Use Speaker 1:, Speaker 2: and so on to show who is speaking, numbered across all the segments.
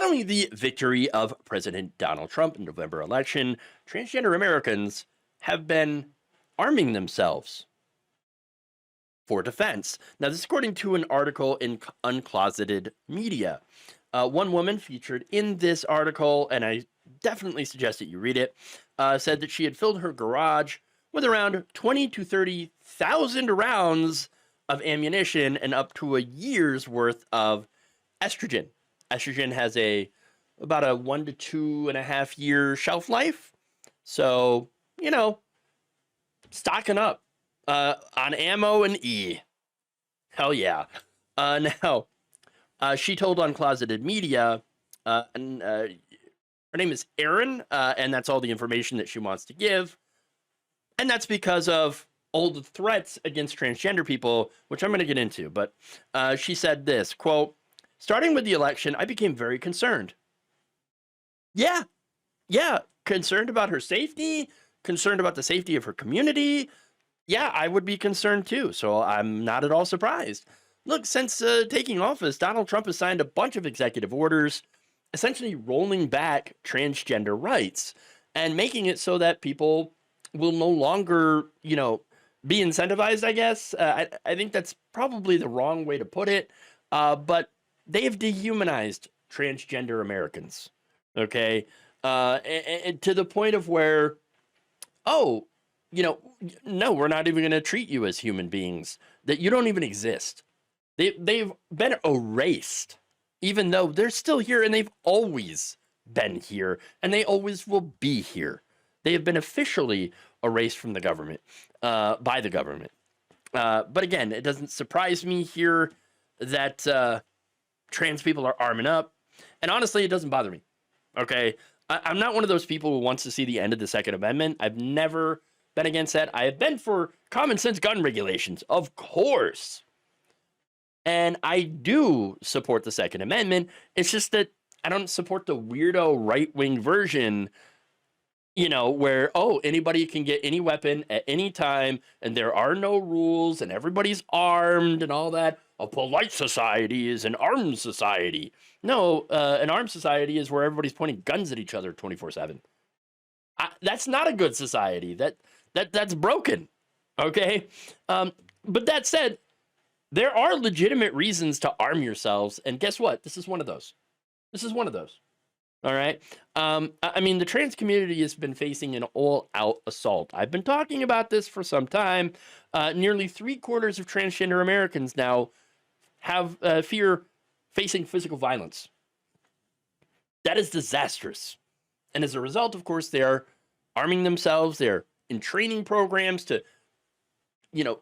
Speaker 1: Following the victory of President Donald Trump in the November election, transgender Americans have been arming themselves for defense. Now, this is according to an article in Uncloseted Media. One woman featured in this article, and I definitely suggest that you read it, said that she had filled her garage with around 20 to 30,000 rounds of ammunition and up to a year's worth of estrogen. Estrogen has about a 1 to 2.5 year shelf life. So, stocking up on ammo and E. Hell yeah. Now, she told Uncloseted Media, and her name is Aeryn, and that's all the information that she wants to give. And that's because of all the threats against transgender people, which I'm going to get into. But she said this, quote, "Starting with the election, I became very concerned." Yeah, concerned about her safety, concerned about the safety of her community. Yeah, I would be concerned too, so I'm not at all surprised. Look, since taking office, Donald Trump has signed a bunch of executive orders, essentially rolling back transgender rights and making it so that people will no longer, be incentivized, I guess. I think that's probably the wrong way to put it, but they have dehumanized transgender Americans, okay? And to the point of where, no, we're not even going to treat you as human beings, that you don't even exist. They've been erased, even though they're still here, and they've always been here, and they always will be here. They have been officially erased from the government, by the government. But again, it doesn't surprise me here that trans people are arming up. And honestly, it doesn't bother me. Okay? I'm not one of those people who wants to see the end of the Second Amendment. I've never been against that. I have been for common sense gun regulations, of course. And I do support the Second Amendment. It's just that I don't support the weirdo right-wing version, where, anybody can get any weapon at any time, and there are no rules, and everybody's armed and all that. A polite society is an armed society. No, an armed society is where everybody's pointing guns at each other 24/7. That's not a good society. That's broken, okay? But that said, there are legitimate reasons to arm yourselves, and guess what? This is one of those. All right? The trans community has been facing an all-out assault. I've been talking about this for some time. Nearly 3/4 of transgender Americans now have fear facing physical violence. That is disastrous. And as a result, of course, they are arming themselves. They're in training programs to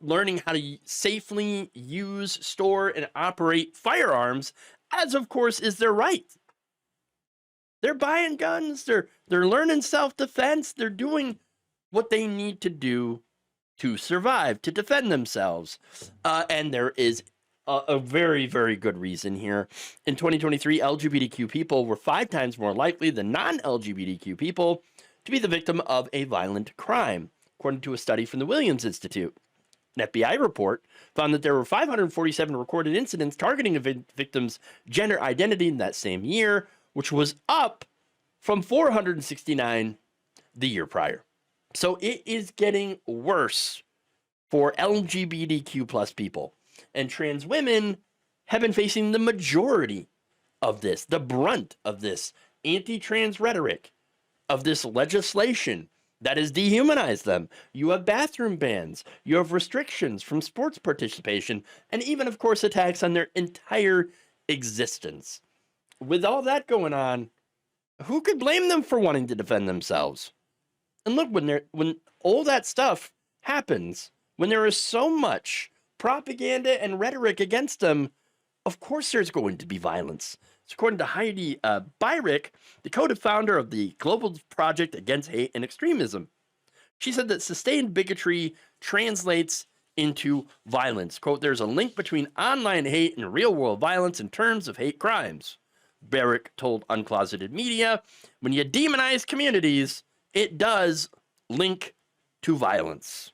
Speaker 1: learning how to safely use, store, and operate firearms, as of course is their right. They're buying guns, they're learning self-defense, they're doing what they need to do to survive, to defend themselves. And there is a very, very good reason here. In 2023, LGBTQ people were 5 times more likely than non-LGBTQ people to be the victim of a violent crime, according to a study from the Williams Institute. An FBI report found that there were 547 recorded incidents targeting a victim's gender identity in that same year, which was up from 469 the year prior. So it is getting worse for LGBTQ plus people. And trans women have been facing the majority of this, the brunt of this anti-trans rhetoric, of this legislation that has dehumanized them. You have bathroom bans, you have restrictions from sports participation, and even, of course, attacks on their entire existence. With all that going on, who could blame them for wanting to defend themselves? And look, when all that stuff happens, when there is so much propaganda and rhetoric against them, of course there's going to be violence. It's according to Heidi Byrick, the co-founder of the Global Project Against Hate and Extremism. She said that sustained bigotry translates into violence. Quote, "There's a link between online hate and real-world violence in terms of hate crimes." Byrick told Uncloseted Media, "When you demonize communities, it does link to violence."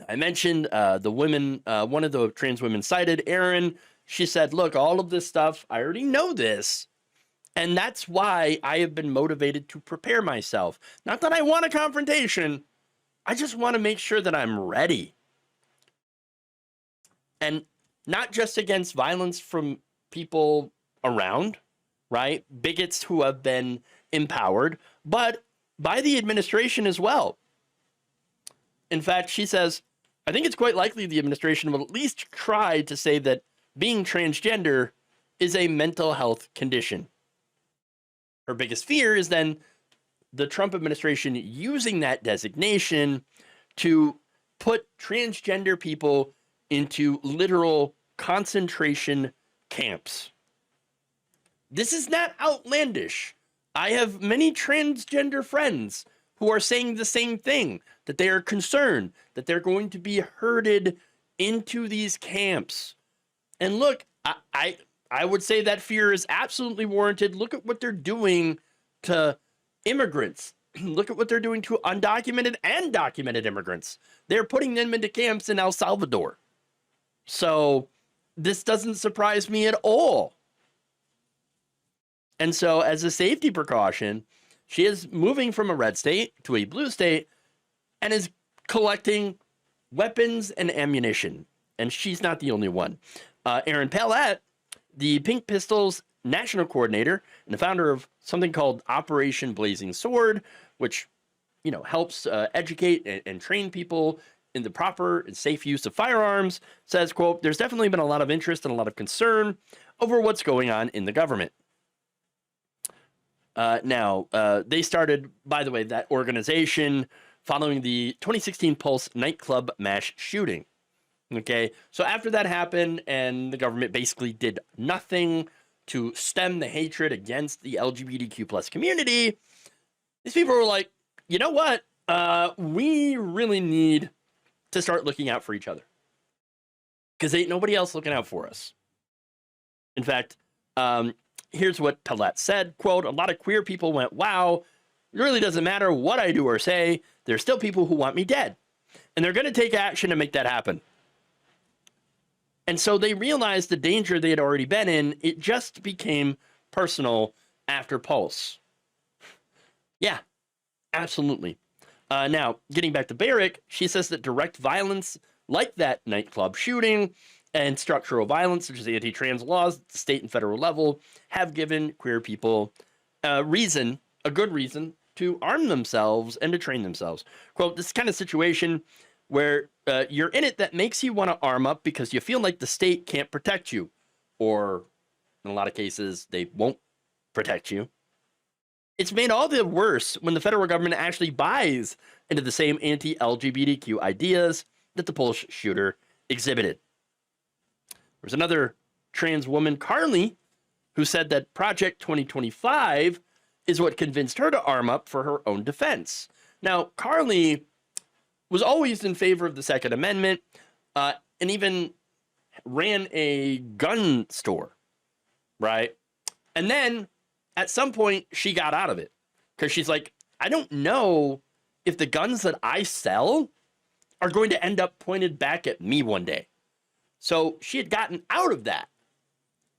Speaker 1: I mentioned the women, one of the trans women cited, Aeryn. she said, look, all of this stuff, I already know this. And that's why I have been motivated to prepare myself. Not that I want a confrontation. I just want to make sure that I'm ready. And not just against violence from people around, right? Bigots who have been empowered, but by the administration as well. In fact, she says, I think it's quite likely the administration will at least try to say that being transgender is a mental health condition. Her biggest fear is then the Trump administration using that designation to put transgender people into literal concentration camps. This is not outlandish. I have many transgender friends who are saying the same thing, that they are concerned that they're going to be herded into these camps. And look, I would say that fear is absolutely warranted. Look at what they're doing to immigrants. Look at what they're doing to undocumented and documented immigrants. They're putting them into camps in El Salvador. So this doesn't surprise me at all. And so as a safety precaution, she is moving from a red state to a blue state and is collecting weapons and ammunition. And she's not the only one. Aeryn Palat, the Pink Pistols national coordinator and the founder of something called Operation Blazing Sword, which, you know, helps educate and train people in the proper and safe use of firearms, says, quote, there's definitely been a lot of interest and a lot of concern over what's going on in the government. Now, they started, by the way, that organization following the 2016 Pulse nightclub mass shooting. Okay, so after that happened and the government basically did nothing to stem the hatred against the LGBTQ plus community, these people were like, you know what? We really need to start looking out for each other because ain't nobody else looking out for us. In fact, here's what Palat said, quote, a lot of queer people went, wow, it really doesn't matter what I do or say. There's still people who want me dead. And they're going to take action to make that happen. And so they realized the danger they had already been in. It just became personal after Pulse. Yeah, absolutely. Now, getting back to Barrick, she says that direct violence like that nightclub shooting and structural violence, such as anti-trans laws at the state and federal level, have given queer people a good reason to arm themselves and to train themselves. Quote, this kind of situation where you're in it that makes you want to arm up because you feel like the state can't protect you, or in a lot of cases, they won't protect you. It's made all the worse when the federal government actually buys into the same anti-LGBTQ ideas that the Polish shooter exhibited. There's another trans woman, Carly, who said that Project 2025 is what convinced her to arm up for her own defense. Now, Carly was always in favor of the Second Amendment and even ran a gun store, right? And then at some point she got out of it because she's like, I don't know if the guns that I sell are going to end up pointed back at me one day. So she had gotten out of that.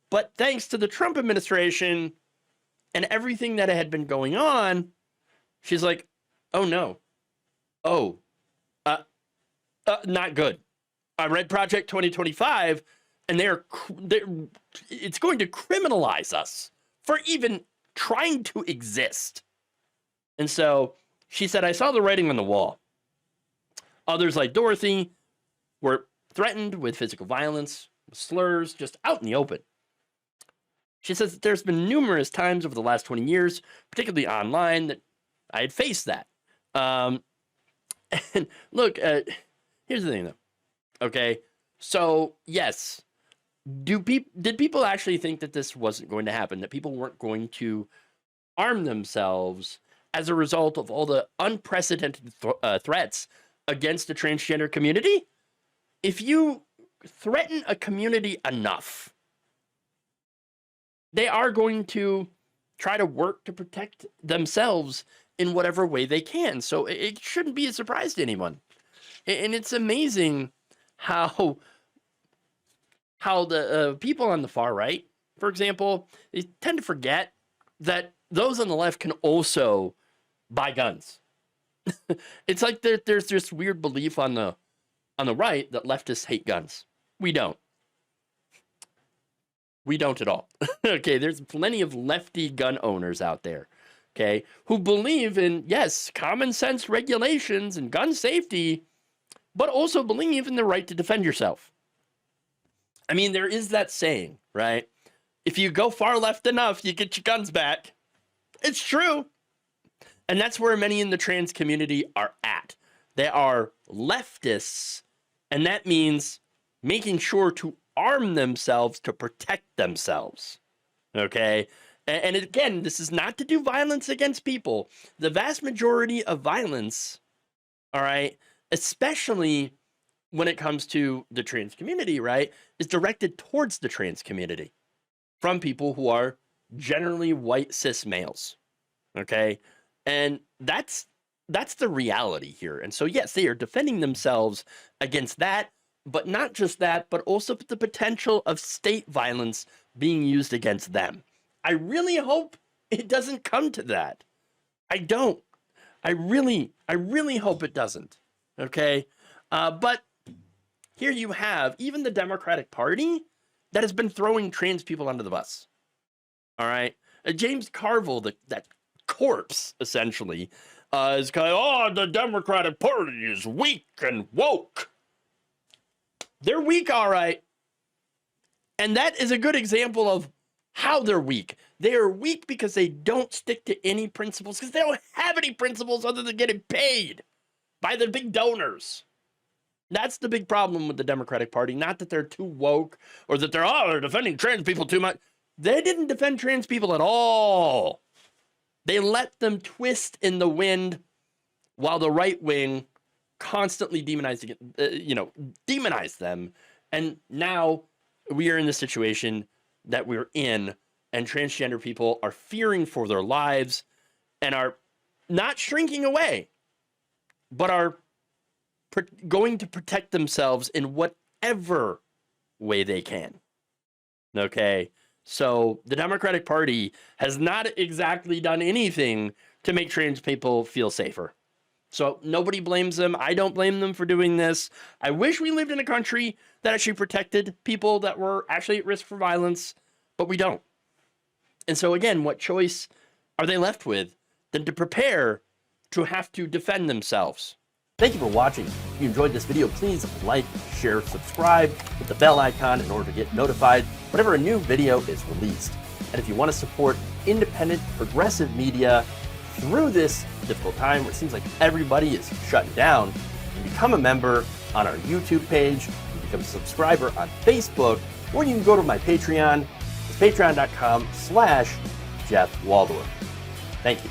Speaker 1: But thanks to the Trump administration and everything that had been going on, she's like, oh no. Oh, not good. I read Project 2025 and it's going to criminalize us for even trying to exist. And so she said, I saw the writing on the wall. Others like Dorothy were threatened with physical violence, slurs, just out in the open. She says that there's been numerous times over the last 20 years, particularly online, that I had faced that. And look, here's the thing though. Okay. So yes, did people actually think that this wasn't going to happen, that people weren't going to arm themselves as a result of all the unprecedented threats against the transgender community? If you threaten a community enough, they are going to try to work to protect themselves in whatever way they can. So it shouldn't be a surprise to anyone. And it's amazing how how the people on the far right, for example, they tend to forget that those on the left can also buy guns. It's like there's this weird belief on the right that leftists hate guns. We don't. We don't at all. Okay, there's plenty of lefty gun owners out there, okay, who believe in, yes, common sense regulations and gun safety, but also believe in the right to defend yourself. I mean, there is that saying, right? If you go far left enough, you get your guns back. It's true. And that's where many in the trans community are at. They are leftists, and that means making sure to arm themselves to protect themselves, okay? And again, this is not to do violence against people. The vast majority of violence, all right, especially when it comes to the trans community, right, is directed towards the trans community from people who are generally white cis males, okay? And that's the reality here. And so, yes, they are defending themselves against that, but not just that, but also the potential of state violence being used against them. I really hope it doesn't come to that. I don't. I really hope it doesn't. Okay? But here you have even the Democratic Party that has been throwing trans people under the bus. All right? James Carville, that corpse, essentially, is kind of, oh, the Democratic Party is weak and woke. They're weak, all right. And that is a good example of how they're weak. They are weak because they don't stick to any principles, because they don't have any principles other than getting paid by the big donors. That's the big problem with the Democratic Party. Not that they're too woke or that they're defending trans people too much. They didn't defend trans people at all. They let them twist in the wind while the right wing constantly demonized them. And now we are in the situation that we're in, and transgender people are fearing for their lives and are not shrinking away, but are going to protect themselves in whatever way they can. Okay? So the Democratic Party has not exactly done anything to make trans people feel safer. So nobody blames them. I don't blame them for doing this. I wish we lived in a country that actually protected people that were actually at risk for violence, but we don't. And so again, what choice are they left with than to prepare to have to defend themselves? Thank you for watching. If you enjoyed this video, please like, share, subscribe, hit the bell icon in order to get notified whenever a new video is released. And if you want to support independent, progressive media through this difficult time where it seems like everybody is shutting down, you can become a member on our YouTube page, you can become a subscriber on Facebook, or you can go to my Patreon. It's patreon.com/Jeff Waldorf. Thank you.